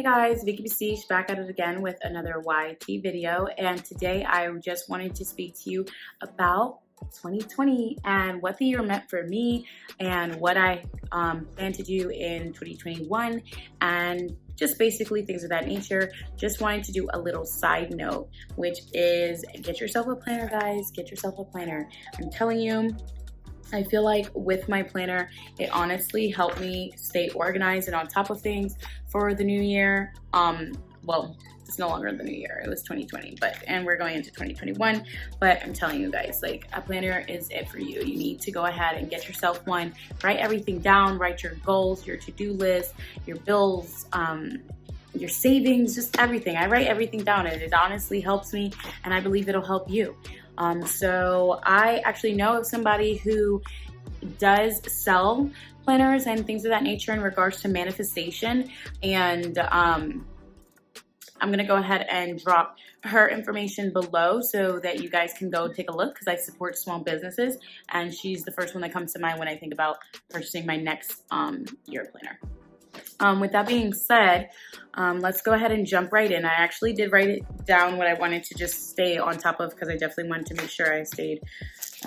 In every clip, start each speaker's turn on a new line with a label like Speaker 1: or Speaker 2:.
Speaker 1: guys, Vicky Beseech back at it again with another YT video, and today I just wanted to speak to you about 2020 and what the year meant for me and what I plan to do in 2021 and just basically things of that nature. Just wanted to do a little side note, which is get yourself a planner, guys. Get yourself a planner. I'm telling you, I feel like with my planner, it honestly helped me stay organized and on top of things for the new year. Well, it's no longer the new year, it was 2020, and we're going into 2021. But I'm telling you guys, like, a planner is it for you. You need to go ahead and get yourself one. Write everything down, write your goals, your to-do list, your bills, your savings, just everything. I write everything down and it honestly helps me, and I believe it'll help you. So I actually know of somebody who does sell planners and things of that nature in regards to manifestation, and I'm gonna go ahead and drop her information below so that you guys can go take a look, because I support small businesses and she's the first one that comes to mind when I think about purchasing my next year planner. With that being said, let's go ahead and jump right in. I actually did write it down what I wanted to just stay on top of, because I definitely wanted to make sure I stayed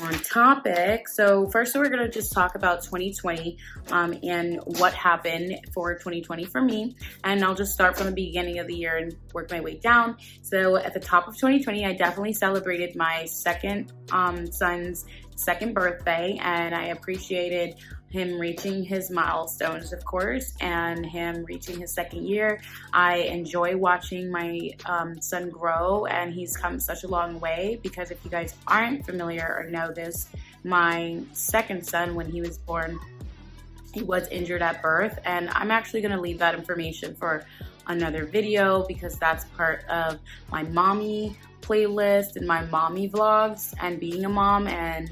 Speaker 1: on topic. So first we're going to just talk about 2020 and what happened for 2020 for me. And I'll just start from the beginning of the year and work my way down. So at the top of 2020, I definitely celebrated my second son's second birthday, and I appreciated him reaching his milestones, of course, and him reaching his second year. I enjoy watching my son grow, and he's come such a long way, because if you guys aren't familiar or know this, my second son, when he was born, he was injured at birth, and I'm actually going to leave that information for another video, because that's part of my mommy playlist and my mommy vlogs and being a mom and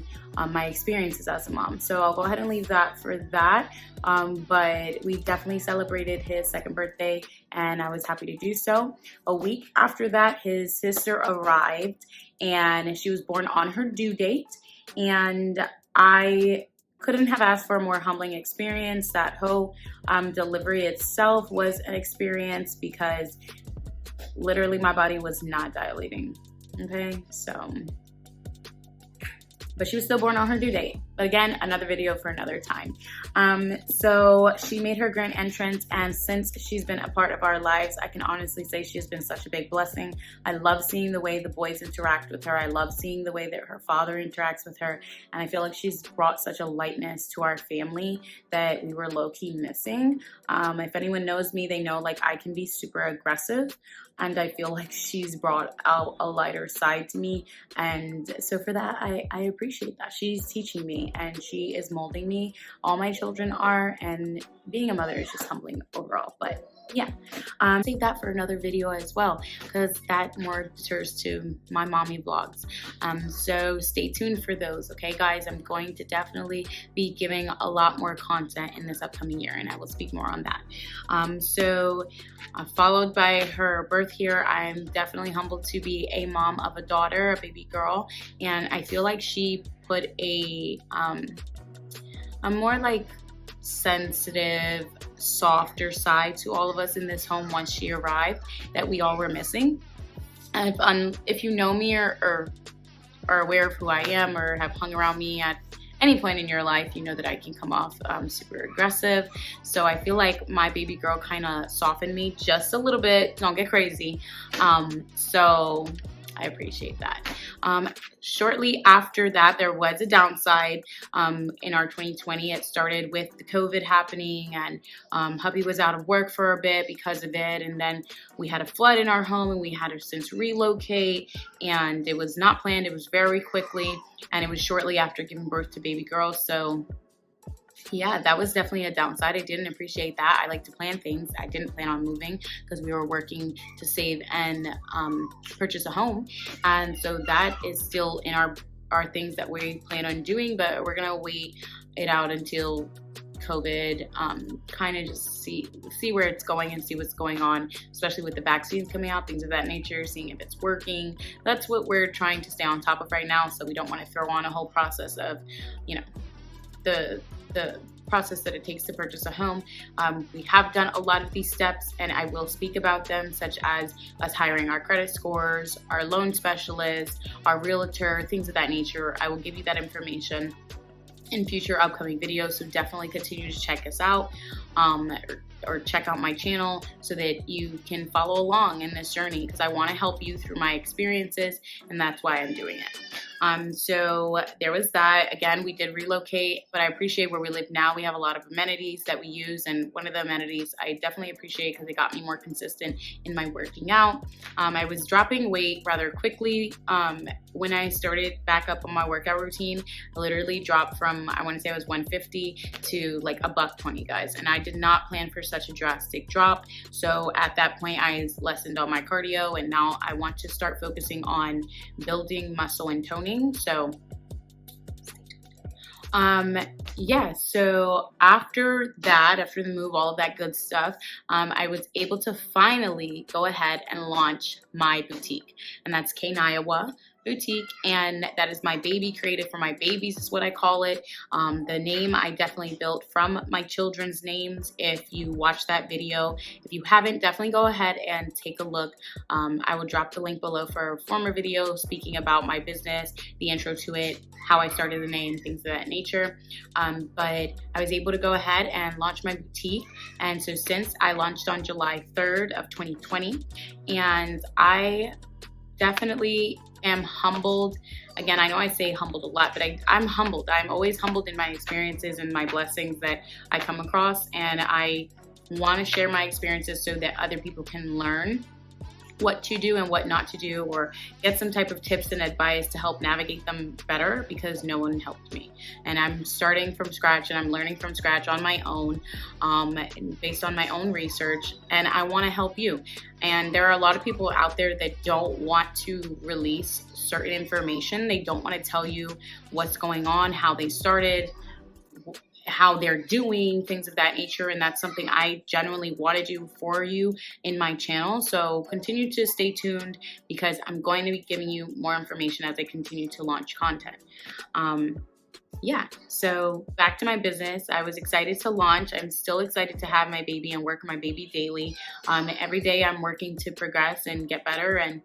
Speaker 1: my experiences as a mom. So I'll go ahead and leave that for that. But we definitely celebrated his second birthday, and I was happy to do so. A week after that, his sister arrived, and she was born on her due date, and I couldn't have asked for a more humbling experience. That whole delivery itself was an experience, because literally my body was not dilating. Okay, so, but she was still born on her due date. But again, another video for another time. So she made her grand entrance, and since she's been a part of our lives, I can honestly say she has been such a big blessing. I love seeing the way the boys interact with her. I love seeing the way that her father interacts with her. And I feel like she's brought such a lightness to our family that we were low-key missing. If anyone knows me, they know, like, I can be super aggressive, and I feel like she's brought out a lighter side to me. And so for that, I appreciate that. She's teaching me, and she is molding me. All my children are, and being a mother is just humbling overall. But yeah, take that for another video as well, because that more deters to my mommy vlogs. So stay tuned for those, okay guys? I'm going to definitely be giving a lot more content in this upcoming year, and I will speak more on that. Followed by her birth here, I'm definitely humbled to be a mom of a daughter, a baby girl, and I feel like she put a more like sensitive, softer side to all of us in this home once she arrived that we all were missing. And if you know me or are aware of who I am or have hung around me at any point in your life, you know that I can come off super aggressive. So I feel like my baby girl kind of softened me just a little bit. Don't get crazy. So I appreciate that. Shortly after that, there was a downside in our 2020. It started with the COVID happening, and hubby was out of work for a bit because of it. And then we had a flood in our home, and we had to since relocate, and it was not planned. It was very quickly, and it was shortly after giving birth to baby girl. So yeah, that was definitely a downside. I didn't appreciate that. I like to plan things. I didn't plan on moving because we were working to save and purchase a home. And so that is still in our things that we plan on doing, but we're going to wait it out until COVID, kind of just see where it's going and see what's going on, especially with the vaccines coming out, things of that nature, seeing if it's working. That's what we're trying to stay on top of right now. So we don't want to throw on a whole process of, you know, the process that it takes to purchase a home. We have done a lot of these steps, and I will speak about them, such as us hiring our credit scores, our loan specialist, our realtor, things of that nature. I will give you that information in future upcoming videos, so definitely continue to check us out, or check out my channel so that you can follow along in this journey, because I want to help you through my experiences, and that's why I'm doing it. So there was that. Again, we did relocate, but I appreciate where we live now. We have a lot of amenities that we use, and one of the amenities I definitely appreciate because it got me more consistent in my working out. I was dropping weight rather quickly. When I started back up on my workout routine, I literally dropped from, I want to say it was 150 to like $120, guys, and I did not plan for such a drastic drop. So at that point, I lessened all my cardio, and now I want to start focusing on building muscle and toning. So yeah, so after that, after the move, all of that good stuff, I was able to finally go ahead and launch my boutique, and that's Kanayawa Boutique, and that is my baby, created for my babies is what I call it. The name I definitely built from my children's names. If you watch that video, if you haven't, definitely go ahead and take a look. I will drop the link below for a former video speaking about my business, the intro to it, how I started the name, things of that nature. But I was able to go ahead and launch my boutique, and so since I launched on July 3rd of 2020, and I definitely am humbled. Again, I know I say humbled a lot, but I'm humbled. I'm always humbled in my experiences and my blessings that I come across, and I want to share my experiences so that other people can learn what to do and what not to do, or get some type of tips and advice to help navigate them better, because no one helped me. And I'm starting from scratch, and I'm learning from scratch on my own, based on my own research, and I want to help you. And there are a lot of people out there that don't want to release certain information. They don't want to tell you what's going on, how they started, how they're doing, things of that nature, and that's something I genuinely want to do for you in my channel. So continue to stay tuned, because I'm going to be giving you more information as I continue to launch content. Yeah, so back to my business. I was excited to launch. I'm still excited to have my baby and work on my baby daily. Every day I'm working to progress and get better and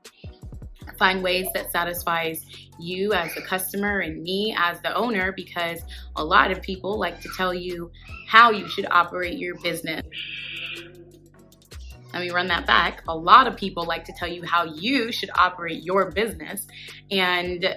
Speaker 1: find ways that satisfies you as the customer and me as the owner, because a lot of people like to tell you how you should operate your business. Let me run that back. A lot of people like to tell you how you should operate your business, and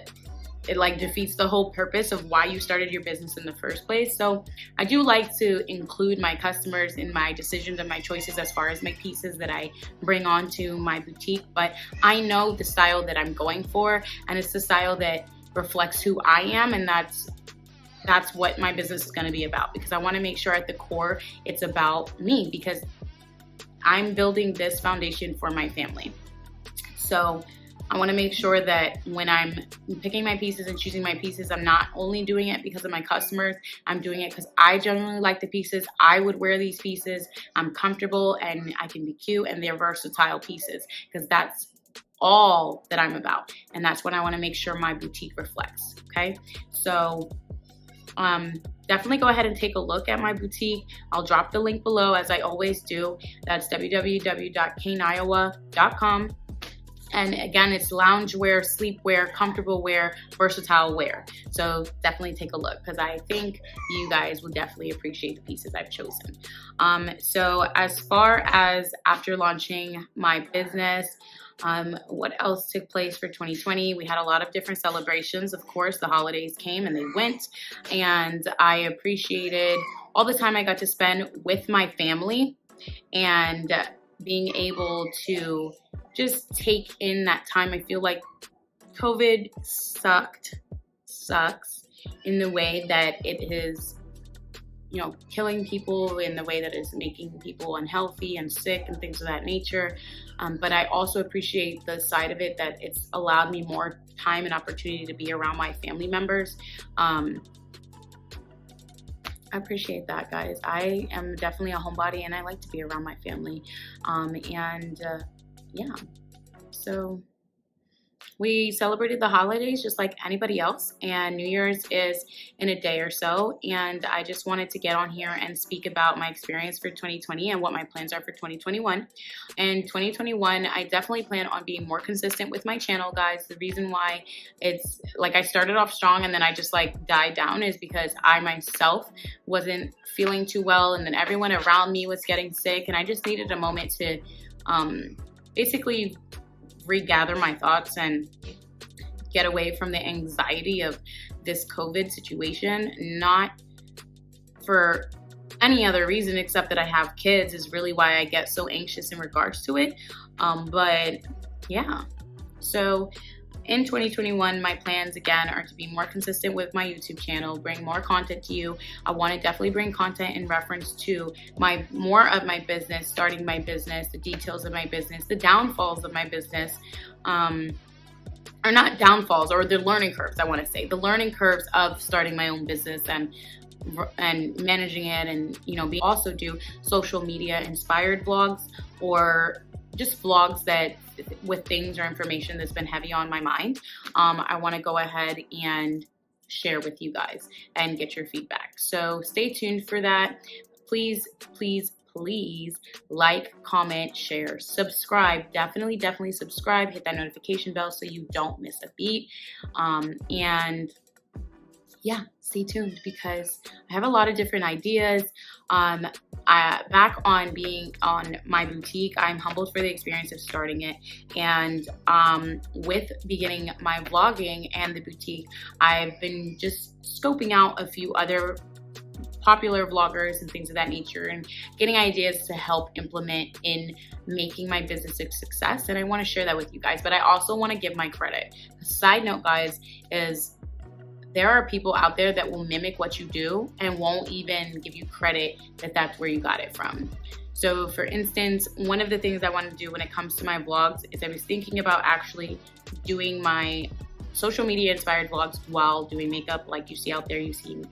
Speaker 1: it like defeats the whole purpose of why you started your business in the first place. So I do like to include my customers in my decisions and my choices as far as my pieces that I bring onto my boutique. But I know the style that I'm going for, and it's the style that reflects who I am, and that's what my business is going to be about, because I want to make sure at the core it's about me, because I'm building this foundation for my family. So I want to make sure that when I'm picking my pieces and choosing my pieces, I'm not only doing it because of my customers, I'm doing it because I genuinely like the pieces. I would wear these pieces. I'm comfortable, and I can be cute, and they're versatile pieces, because that's all that I'm about. And that's what I want to make sure my boutique reflects. Okay. So definitely go ahead and take a look at my boutique. I'll drop the link below, as I always do. That's www.kanayawa.com. And again, it's loungewear, sleepwear, comfortable wear, versatile wear. So definitely take a look, because I think you guys will definitely appreciate the pieces I've chosen. So as far as after launching my business, what else took place for 2020? We had a lot of different celebrations. Of course, the holidays came and they went, and I appreciated all the time I got to spend with my family, and being able to just take in that time. I feel like COVID sucks in the way that it is, killing people, in the way that it's making people unhealthy and sick and things of that nature. But I also appreciate the side of it that it's allowed me more time and opportunity to be around my family members. I appreciate that, guys. I am definitely a homebody, and I like to be around my family. Yeah. So we celebrated the holidays just like anybody else, and New Year's is in a day or so, and I just wanted to get on here and speak about my experience for 2020 and what my plans are for 2021. In 2021, I definitely plan on being more consistent with my channel, guys. The reason why it's like I started off strong and then I just like died down is because I myself wasn't feeling too well, and then everyone around me was getting sick, and I just needed a moment to basically regather my thoughts and get away from the anxiety of this COVID situation. Not for any other reason except that I have kids is really why I get so anxious in regards to it. But yeah, so in 2021, my plans again are to be more consistent with my YouTube channel, bring more content to you. I want to definitely bring content in reference to more of my business, starting my business, the details of my business, the downfalls of my business, or not downfalls, or the learning curves, I want to say. The learning curves of starting my own business and managing it, and we also do social media inspired vlogs, or just vlogs that with things or information that's been heavy on my mind. I want to go ahead and share with you guys and get your feedback. So stay tuned for that. Please, please, please like, comment, share, subscribe. Definitely subscribe. Hit that notification bell so you don't miss a beat. And yeah, stay tuned because I have a lot of different ideas. Back on being on my boutique, I'm humbled for the experience of starting it. And with beginning my vlogging and the boutique, I've been just scoping out a few other popular vloggers and things of that nature and getting ideas to help implement in making my business a success. And I want to share that with you guys, but I also want to give my credit. A side note, guys, is there are people out there that will mimic what you do and won't even give you credit that that's where you got it from. So for instance, one of the things I want to do when it comes to my vlogs is I was thinking about actually doing my social media inspired vlogs while doing makeup. Like you see out there, you see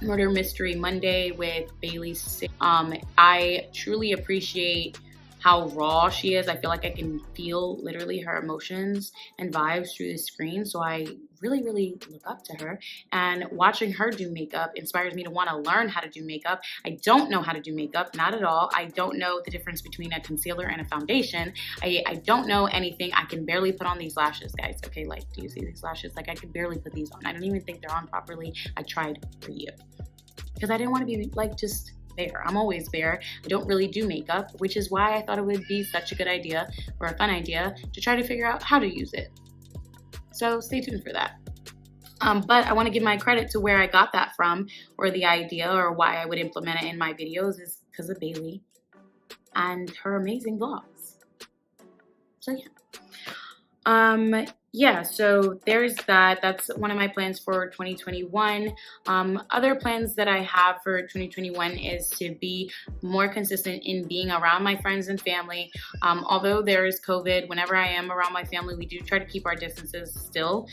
Speaker 1: Murder Mystery Monday with Bailey. I truly appreciate how raw she is. I feel like I can feel literally her emotions and vibes through the screen. So I really look up to her, and watching her do makeup inspires me to want to learn how to do makeup. I don't know how to do makeup, not at all. I don't know the difference between a concealer and a foundation. I don't know anything. I can barely put on these lashes, guys. Okay, like, do you see these lashes? Like, I could barely put these on. I don't even think they're on properly. I tried for you because I didn't want to be like just bare. I'm always bare. I don't really do makeup, which is why I thought it would be such a good idea or a fun idea to try to figure out how to use it. So stay tuned for that. But I want to give my credit to where I got that from, or the idea, or why I would implement it in my videos, is because of Bailey and her amazing vlogs. So yeah. So there's that. That's one of my plans for 2021. Other plans that I have for 2021 is to be more consistent in being around my friends and family. Although there is COVID, whenever I am around my family, we do try to keep our distances still.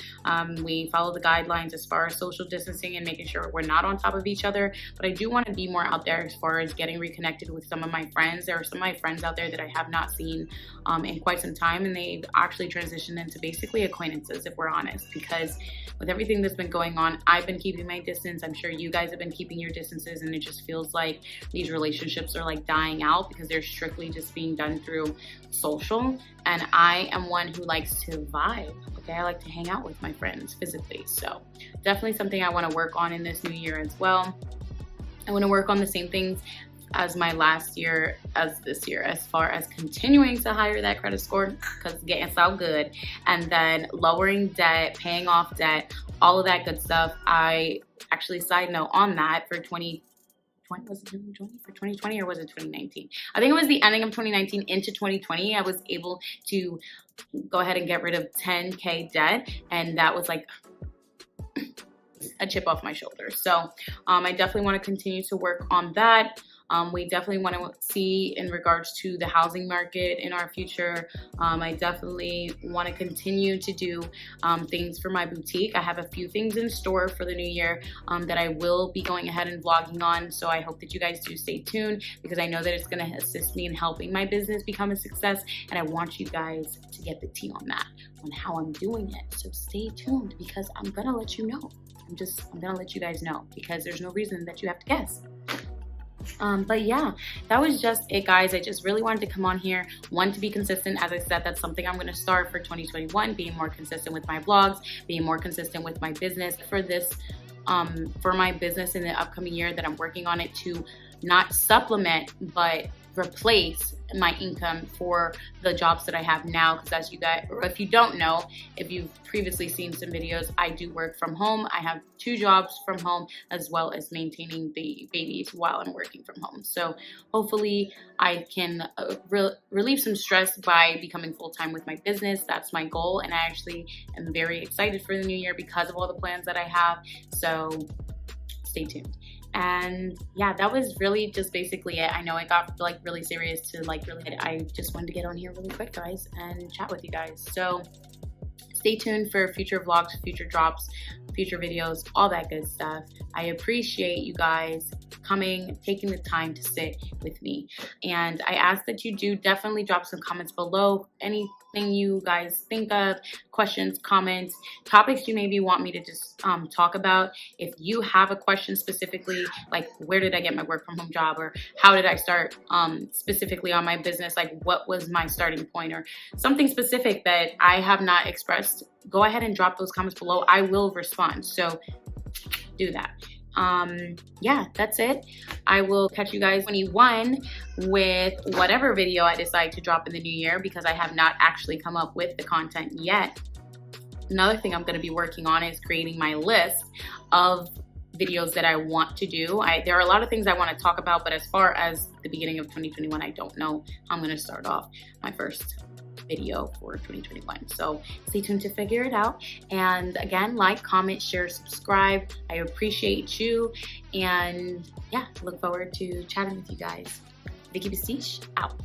Speaker 1: We follow the guidelines as far as social distancing and making sure we're not on top of each other. But I do want to be more out there as far as getting reconnected with some of my friends. There are some of my friends out there that I have not seen in quite some time, and they've actually transitioned into basically acquaintances, if we're honest, because with everything that's been going on, I've been keeping my distance. I'm sure you guys have been keeping your distances, and it just feels like these relationships are like dying out because they're strictly just being done through social. And I am one who likes to vibe. Okay, I like to hang out with my friends physically. So definitely something I want to work on in this new year as well. I want to work on the same things as my last year as this year, as far as continuing to higher that credit score because it's getting so good, and then lowering debt, paying off debt, all of that good stuff. I actually, side note on that, for 2020, was it 2020? For 2020 or was it 2019? I think it was the ending of 2019 into 2020. I was able to go ahead and get rid of 10K debt, and that was like a chip off my shoulder. So I definitely want to continue to work on that. We definitely want to see in regards to the housing market in our future. I definitely want to continue to do things for my boutique. I have a few things in store for the new year that I will be going ahead and vlogging on. So I hope that you guys do stay tuned, because I know that it's going to assist me in helping my business become a success. And I want you guys to get the tea on that, on how I'm doing it. So stay tuned, because I'm going to let you know. I'm going to let you guys know, because there's no reason that you have to guess. But yeah, that was just it, guys. I just really wanted to come on here, one, to be consistent. As I said, that's something I'm going to start for 2021, being more consistent with my vlogs, being more consistent with my business for this, for my business in the upcoming year, that I'm working on it to not supplement, but replace my income for the jobs that I have now. Because as you guys, or if you don't know, if you've previously seen some videos, I do work from home. I have 2 jobs from home, as well as maintaining the babies while I'm working from home. So hopefully I can relieve some stress by becoming full-time with my business. That's my goal, and I actually am very excited for the new year because of all the plans that I have. So stay tuned. And yeah, that was really just basically it. I know I got like really serious to like really, I just wanted to get on here really quick, guys, and chat with you guys. So stay tuned for future vlogs, future drops, future videos, all that good stuff. I appreciate you guys coming, taking the time to sit with me. And I ask that you do definitely drop some comments below. Anything you guys think of, questions, comments, topics you maybe want me to just talk about. If you have a question specifically, like where did I get my work from home job, or how did I start specifically on my business, like what was my starting point, or something specific that I have not expressed, go ahead and drop those comments below. I will respond. So do that. Yeah, that's it. I will catch you guys 21 with whatever video I decide to drop in the new year, because I have not actually come up with the content yet. Another thing I'm going to be working on is creating my list of videos that I want to do. There are a lot of things I want to talk about, but as far as the beginning of 2021, I don't know how I'm going to start off my first video for 2021. So stay tuned to figure it out. And again, like, comment, share, subscribe. I appreciate you. And yeah, look forward to chatting with you guys. Vicky Bastich out.